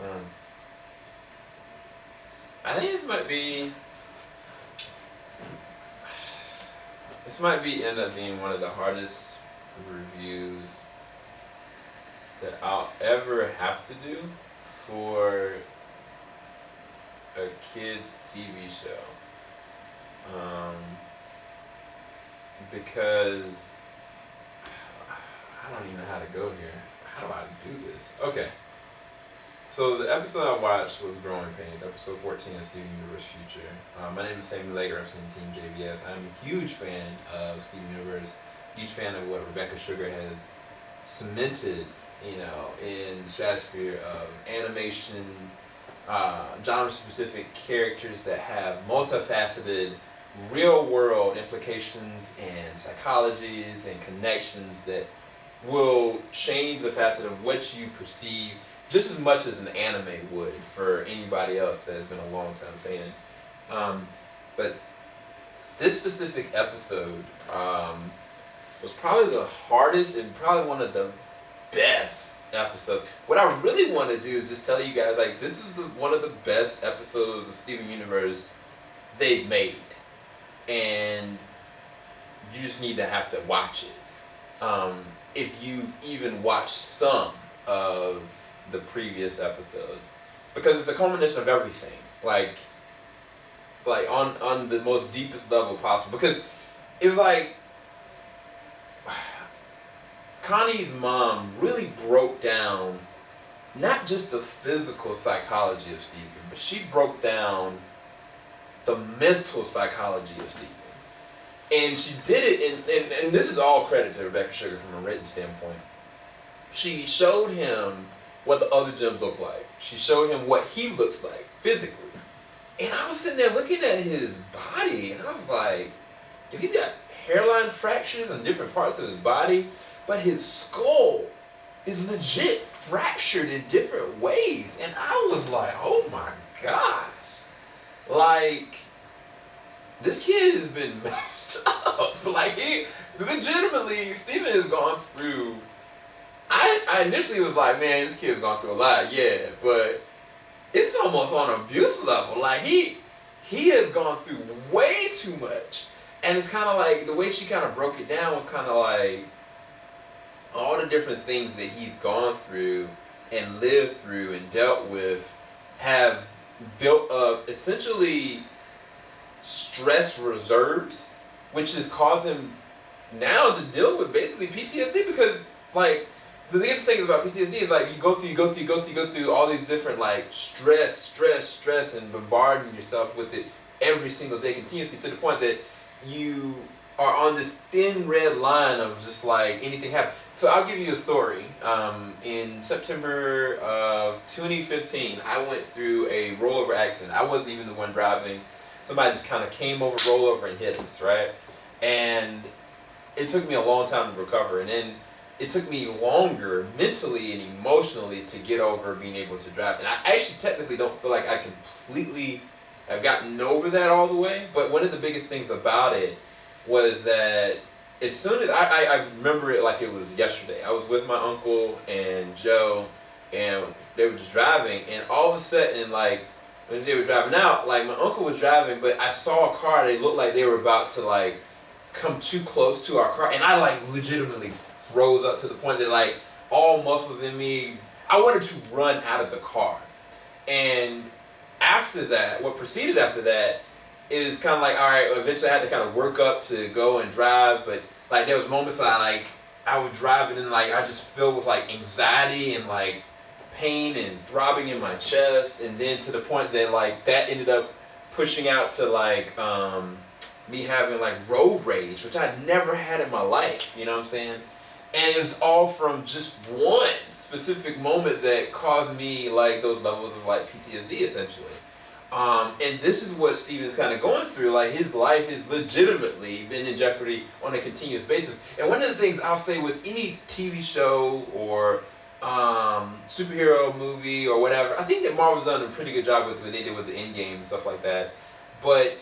Um, I think this might be end up being one of the hardest reviews that I'll ever have to do for a kids TV show. Because I don't even know how to go here. How do I do this? Okay. So the episode I watched was Growing Pains, episode 14 of Steven Universe Future. My name is Sammy Lager, representing Team JBS. I'm a huge fan of Steven Universe, huge fan of what Rebecca Sugar has cemented, in the stratosphere of animation, genre-specific characters that have multifaceted, real-world implications and psychologies and connections that will change the facet of what you perceive just as much as an anime would for anybody else that has been a long-time fan. But this specific episode was probably the hardest and probably one of the best episodes. What I really want to do is just tell you guys, like, this is one of the best episodes of Steven Universe they've made. And you just need to have to watch it. If you've even watched some of the previous episodes, because it's a culmination of everything, like on the most deepest level possible. Because it's like Connie's mom really broke down not just the physical psychology of Steven, but she broke down the mental psychology of Steven. And she did it, and this is all credit to Rebecca Sugar from a written standpoint. She showed him what the other gems look like. She showed him what he looks like physically. And I was sitting there looking at his body, and I was like, he's got hairline fractures on different parts of his body, but his skull is legit fractured in different ways. And I was like, oh my gosh. Like, this kid has been messed up. Like, he legitimately, Steven has gone through. I initially was like, man, this kid's gone through a lot, yeah, but it's almost on abuse level. Like, he has gone through way too much. And it's kind of like, the way she kind of broke it down was kind of like all the different things that he's gone through and lived through and dealt with have built up essentially stress reserves, which has caused him now to deal with basically PTSD. Because, like, the biggest thing about PTSD is, like, you go through all these different, like, stress, and bombarding yourself with it every single day continuously, to the point that you are on this thin red line of just, like, anything happen. So I'll give you a story. In September of 2015, I went through a rollover accident. I wasn't even the one driving. Somebody just kind of came over, rolled over, and hit us, right? And it took me a long time to recover. And then it took me longer mentally and emotionally to get over being able to drive. And I actually technically don't feel like I completely have gotten over that all the way. But one of the biggest things about it was that as soon as I remember it like it was yesterday. I was with my uncle and Joe, and they were just driving. And all of a sudden, like, when they were driving out, like, my uncle was driving, but I saw a car. They looked like they were about to, like, come too close to our car. And I, like, legitimately froze up to the point that, like, all muscles in me, I wanted to run out of the car. And after that, what proceeded after that is kind of like, all right, eventually I had to kind of work up to go and drive. But, like, there was moments I would drive and then, like, I just filled with, like, anxiety and, like, pain and throbbing in my chest. And then to the point that, like, that ended up pushing out to, like, me having, like, road rage, which I'd never had in my life, you know what I'm saying? And it's all from just one specific moment that caused me, like, those levels of, like, PTSD, essentially. And this is what Steven's kind of going through. Like, his life has legitimately been in jeopardy on a continuous basis. And one of the things I'll say with any TV show or superhero movie or whatever, I think that Marvel's done a pretty good job with what they did with the Endgame and stuff like that. But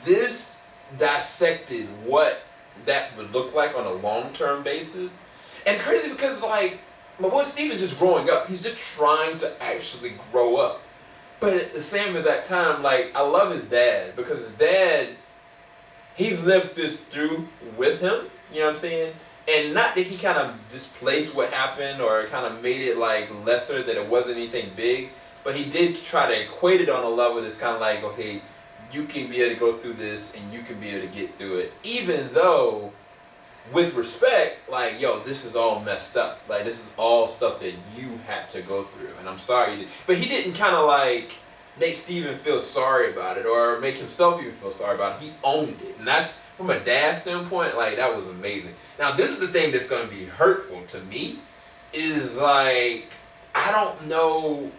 this dissected what that would look like on a long-term basis. And it's crazy because, like, my boy Steve is just growing up. He's just trying to actually grow up. But at the same exact time, like, I love his dad because his dad, he's lived this through with him. You know what I'm saying? And not that he kind of displaced what happened or kind of made it like lesser, that it wasn't anything big, but he did try to equate it on a level that's kind of like, okay, you can be able to go through this and you can be able to get through it, even though, with respect, like, yo, this is all messed up. Like, this is all stuff that you had to go through, and I'm sorry you did. But he didn't kind of like make Steven feel sorry about it or make himself even feel sorry about it. He owned it, and that's, from a dad standpoint, like, that was amazing. Now, this is the thing that's going to be hurtful to me, is like, I don't know,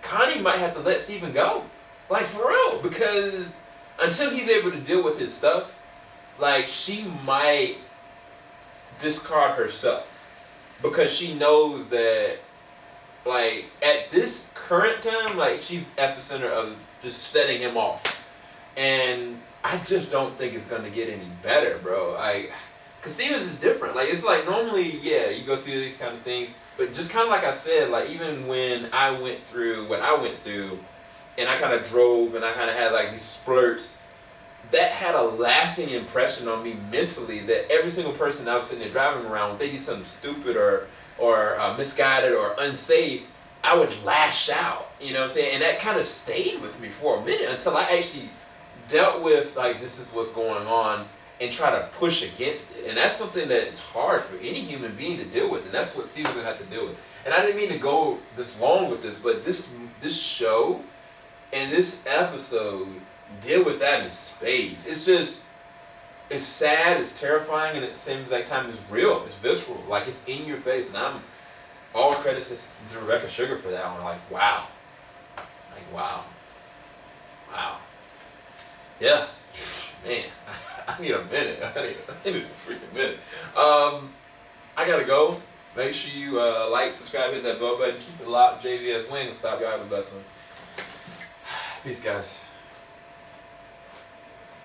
Connie might have to let Steven go. Like, for real, because until he's able to deal with his stuff, like, she might discard herself because she knows that, like, at this current time, like, she's epicenter of just setting him off. And I just don't think it's going to get any better, bro. Because Stevens is different. Like, it's like, normally, yeah, you go through these kind of things, but just kind of like I said, like, even when I went through what I went through, and I kind of drove and I kind of had like these splurts, that had a lasting impression on me mentally, that every single person I was sitting there driving around, if they did something stupid or misguided or unsafe, I would lash out, you know what I'm saying? And that kind of stayed with me for a minute until I actually dealt with, like, this is what's going on, and try to push against it. And that's something that's hard for any human being to deal with, and that's what Steven's gonna have to deal with. And I didn't mean to go this long with this, but this show and this episode deal with that in spades. It's just, it's sad, it's terrifying, and at the same exact time, it's real, it's visceral, like, it's in your face. And I'm all credits to Rebecca Sugar for that one. Like, wow, wow. Yeah, man, I need a minute. I need a freaking minute. I gotta go. Make sure you like, subscribe, hit that bell button, keep it locked. JVS Wing. Stop. Y'all have a blessed one. Peace, guys.